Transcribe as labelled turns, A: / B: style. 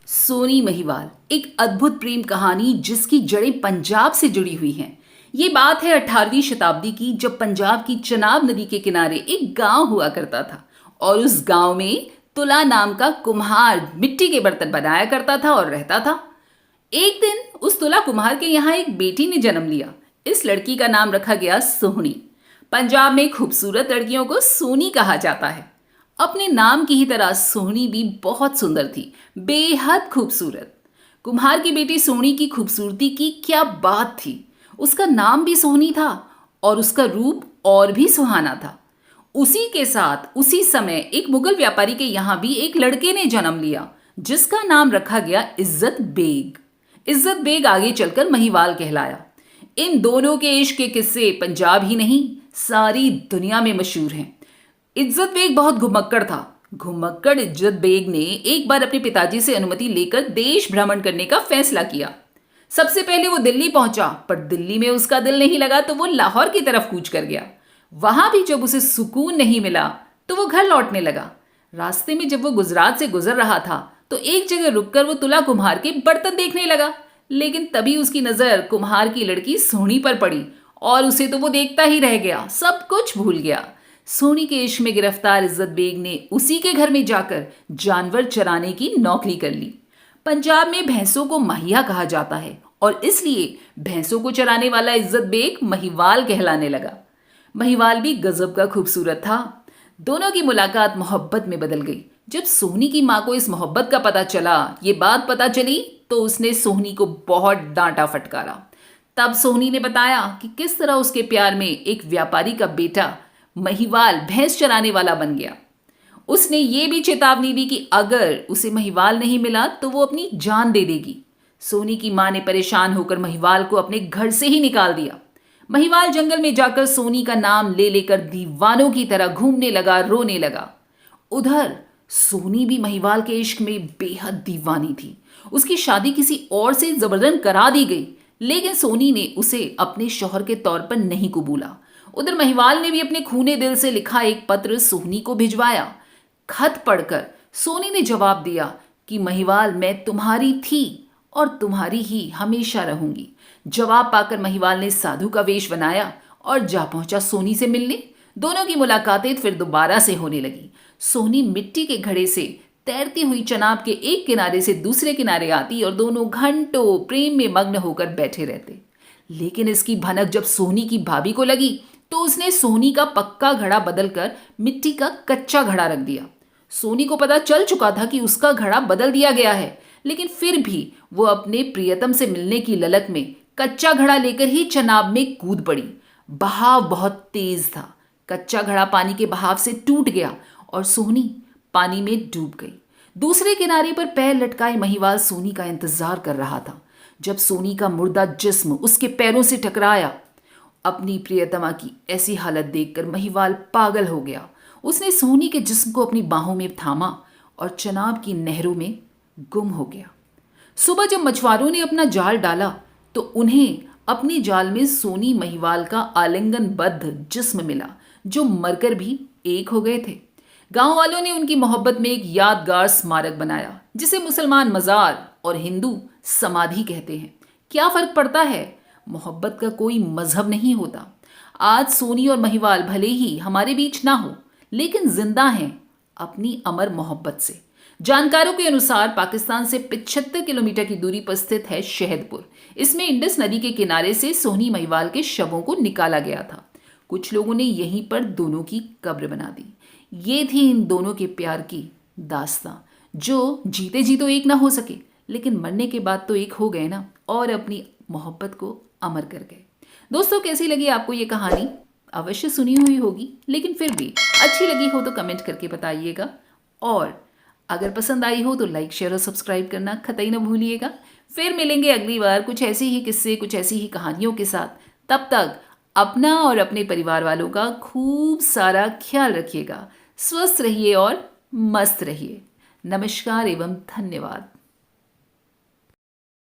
A: सोनी महिवाल एक अद्भुत प्रेम कहानी जिसकी जड़ें पंजाब से जुड़ी हुई हैं। ये बात है 18वीं शताब्दी की, जब पंजाब की चनाब नदी के किनारे एक गांव हुआ करता था और उस गांव में तुला नाम का कुम्हार मिट्टी के बर्तन बनाया करता था और रहता था। एक दिन उस तुला कुम्हार के यहाँ एक बेटी ने जन्म लिया। इस लड़की का नाम रखा गया सोहनी। पंजाब में खूबसूरत लड़कियों को सोनी कहा जाता है। अपने नाम की ही तरह सोहनी भी बहुत सुंदर थी, बेहद खूबसूरत। कुम्हार की बेटी सोहनी की खूबसूरती की क्या बात थी। उसका नाम भी सोहनी था और उसका रूप और भी सुहाना था। उसी के साथ उसी समय एक मुगल व्यापारी के यहाँ भी एक लड़के ने जन्म लिया जिसका नाम रखा गया इज्जत बेग। इज्जत बेग आगे चलकर महिवाल कहलाया। इन दोनों के इश्क के किस्से पंजाब ही नहीं, सारी दुनिया में मशहूर हैं। इज्जत बेग बहुत घुमक्कड़ था। घुमक्कड़ इज्जत बेग ने एक बार अपने पिताजी से अनुमति लेकर देश भ्रमण करने का फैसला किया। सबसे पहले वो दिल्ली पहुंचा, पर दिल्ली में उसका दिल नहीं लगा तो वो लाहौर की तरफ कूच कर गया। वहां भी जब उसे सुकून नहीं मिला तो वो घर लौटने लगा। रास्ते में जब वो गुजरात से गुजर रहा था तो एक जगह रुककर वो तुला कुम्हार के बर्तन देखने लगा। लेकिन तभी उसकी नजर कुम्हार की लड़की सोहनी पर पड़ी और उसे तो वो देखता ही रह गया, सब कुछ भूल गया। सोनी के इश्क में गिरफ्तार इज्जत बेग ने उसी के घर में जाकर जानवर चराने की नौकरी कर ली। पंजाब में भैंसों को महिया कहा जाता है और इसलिए भैंसों को चराने वाला इज्जत बेग महिवाल कहलाने लगा। महिवाल भी गजब का खूबसूरत था। दोनों की मुलाकात मोहब्बत में बदल गई। जब सोहनी की माँ को इस मोहब्बत का पता चला, ये बात पता चली, तो उसने सोहनी को बहुत डांटा फटकारा। तब सोहनी ने बताया कि किस तरह उसके प्यार में एक व्यापारी का बेटा महिवाल भैंस चराने वाला बन गया। उसने ये भी चेतावनी दी कि अगर उसे महिवाल नहीं मिला तो वो अपनी जान दे देगी। सोनी की मां ने परेशान होकर महिवाल को अपने घर से ही निकाल दिया। महिवाल जंगल में जाकर सोनी का नाम ले लेकर दीवानों की तरह घूमने लगा, रोने लगा। उधर सोनी भी महिवाल के इश्क में बेहद दीवानी थी। उसकी शादी किसी और से जबरदस्ती करा दी गई, लेकिन सोनी ने उसे अपने शौहर के तौर पर नहीं कबूला। उधर महिवाल ने भी अपने खूने दिल से लिखा एक पत्र सोहनी को भिजवाया। खत पढ़कर सोनी ने जवाब दिया कि महिवाल, मैं तुम्हारी थी और तुम्हारी ही हमेशा रहूंगी। जवाब पाकर महिवाल ने साधु का वेश बनाया और जा पहुंचा सोनी से मिलने। दोनों की मुलाकातें फिर दोबारा से होने लगी। सोहनी मिट्टी के घड़े से तैरती हुई चनाब के एक किनारे से दूसरे किनारे आती और दोनों घंटों प्रेम में मग्न होकर बैठे रहते। लेकिन इसकी भनक जब सोहनी की भाभी को लगी तो उसने सोहनी का पक्का घड़ा बदलकर मिट्टी का कच्चा घड़ा रख दिया। सोनी को पता चल चुका था कि उसका घड़ा बदल दिया गया है, लेकिन फिर भी वो अपने प्रियतम से मिलने की ललक में कच्चा घड़ा लेकर ही चनाब में कूद पड़ी। बहाव बहुत तेज था। कच्चा घड़ा पानी के बहाव से टूट गया और सोहनी पानी में डूब गई। दूसरे किनारे पर पैर लटकाए महिवाल सोनी का इंतजार कर रहा था। जब सोनी का मुर्दा जिस्म उसके पैरों से टकराया, अपनी प्रियतमा की ऐसी हालत देखकर महिवाल पागल हो गया। उसने सोहनी के जिस्म को अपनी बाहों में थामा और चनाब की नहरों में गुम हो गया। सुबह जब मछुआरों ने अपना जाल डाला तो उन्हें अपने जाल में सोनी महिवाल का आलिंगनबद्ध जिस्म मिला, जो मरकर भी एक हो गए थे। गांव वालों ने उनकी मोहब्बत में एक यादगार स्मारक बनाया, जिसे मुसलमान मजार और हिंदू समाधि कहते हैं। क्या फर्क पड़ता है, मोहब्बत का कोई मजहब नहीं होता। आज सोनी और महिवाल भले ही हमारे बीच ना हो, लेकिन जिंदा हैं अपनी अमर मोहब्बत से। जानकारों के अनुसार पाकिस्तान से 75 किलोमीटर की दूरी पर स्थित है शहदपुर। इसमें इंडस नदी के किनारे से सोनी महिवाल के शवों को निकाला गया था। कुछ लोगों ने यहीं पर दोनों की कब्र बना दी। ये थी इन दोनों के प्यार की दास्तां, जो जीते जी तो एक ना हो सके, लेकिन मरने के बाद तो एक हो गए ना, और अपनी मोहब्बत को अमर कर गए। दोस्तों, कैसी लगी आपको ये कहानी? अवश्य सुनी हुई होगी, लेकिन फिर भी अच्छी लगी हो तो कमेंट करके बताइएगा। और अगर पसंद आई हो तो लाइक, शेयर और सब्सक्राइब करना कतई ना भूलिएगा। फिर मिलेंगे अगली बार कुछ ऐसे ही किस्से, कुछ ऐसी ही कहानियों के साथ। तब तक अपना और अपने परिवार वालों का खूब सारा ख्याल रखिएगा। स्वस्थ रहिए और मस्त रहिए। नमस्कार एवं धन्यवाद।